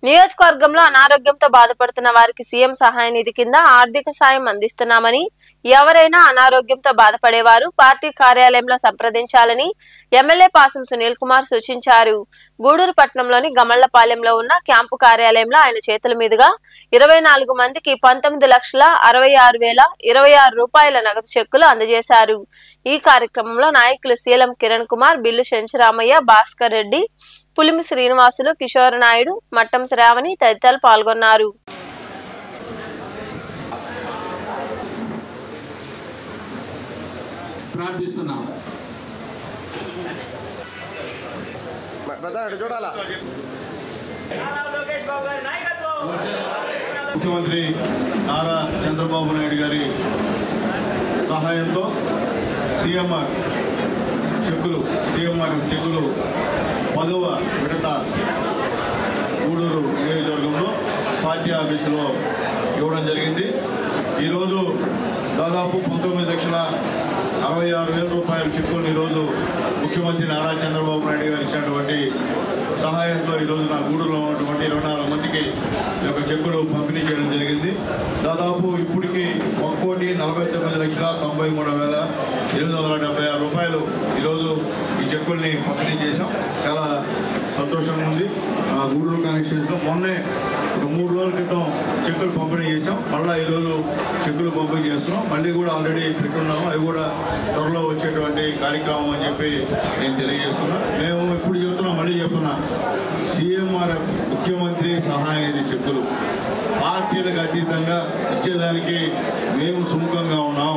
నియోజకవర్గంలో అనారోగ్యంతో బాధపడుతున్న వారికి సీఎం సహాయ నిధి కింద ఆర్థిక సాయం అందిస్తున్నామని, ఎవరైనా అనారోగ్యంతో బాధపడేవారు పార్టీ కార్యాలయంలో సంప్రదించాలని ఎమ్మెల్యే పాసం సునీల్ కుమార్ సూచించారు. గూడూరు పట్టణంలోని గమళ్లపాలెంలో ఉన్న క్యాంపు కార్యాలయంలో ఆయన చేతుల మీదుగా 24 మందికి 19,66,026 రూపాయల నగదు చెక్కులు అందజేశారు. ఈ కార్యక్రమంలో నాయకులు సీలం కిరణ్ కుమార్, బిల్లు శంచరామయ్య, భాస్కర్ రెడ్డి, పులిమి శ్రీనివాసులు, కిషోర్ నాయుడు, మట్టం శ్రావణి తదితరులు పాల్గొన్నారు. ముఖ్యమంత్రి నారా చంద్రబాబు నాయుడు గారి సహాయంతో సీఎంఆర్ చెక్కులు 10వ విడత గూడూరు నియోజకవర్గంలో పార్టీ ఆఫీసులో ఇవ్వడం జరిగింది. ఈరోజు దాదాపు 19,66,000 రూపాయల చెక్కులు ఈరోజు ముఖ్యమంత్రి నారా చంద్రబాబు నాయుడు గారు ఇచ్చినటువంటి సహాయంతో ఈరోజు నా గూడూరులో ఉన్నటువంటి 24 మందికి ఈ యొక్క చెక్కులు పంపిణీ చేయడం జరిగింది. దాదాపు ఇప్పటికీ 1,49,93,876 రూపాయలు ఈరోజు ఈ చెక్కుల్ని పంపిణీ చేశాం. చాలా సంతోషంగా ఉంది. గూడూరు కాన్స్టిట్యూన్సీలో మొన్నే ఒక 3 రోజుల క్రితం చెక్కులు పంపిణీ చేసాం. మళ్ళీ ఈరోజు చెక్కులు పంపిణీ చేస్తున్నాం. మళ్ళీ కూడా ఆల్రెడీ పెట్టున్నాము. అవి కూడా త్వరలో వచ్చేటువంటి కార్యక్రమం అని చెప్పి నేను తెలియజేస్తున్నా. మేము ఇప్పుడు చెప్తున్నాం, మళ్ళీ చెప్తున్నా, సీఎంఆర్ఎఫ్ ముఖ్యమంత్రి సహాయ నిధి చెక్కులు పార్టీలకు అతీతంగా ఇచ్చేదానికి మేము సుముఖంగా ఉన్నాం.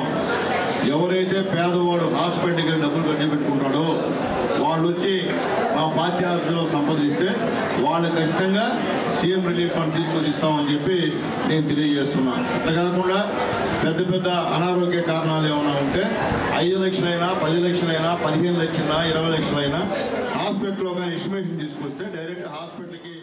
ఎవరైతే పేదవాడు హాస్పిటల్కి డబ్బులు ఖర్చు పెట్టుకుంటాడో వాళ్ళు వచ్చి మా పార్టీ ఆఫీసులో సంప్రదిస్తే వాళ్ళు ఖచ్చితంగా సీఎం రిలీఫ్ ఫండ్ తీసుకొని ఇస్తామని చెప్పి నేను తెలియజేస్తున్నాను. అట్లా కాకుండా పెద్ద పెద్ద అనారోగ్య కారణాలు ఏమైనా ఉంటే 5 లక్షలైనా 10 లక్షలైనా 15 లక్షలైనా 20 లక్షలైనా హాస్పిటల్లో కానీ ఇన్ఫర్మేషన్ తీసుకొస్తే డైరెక్ట్ హాస్పిటల్కి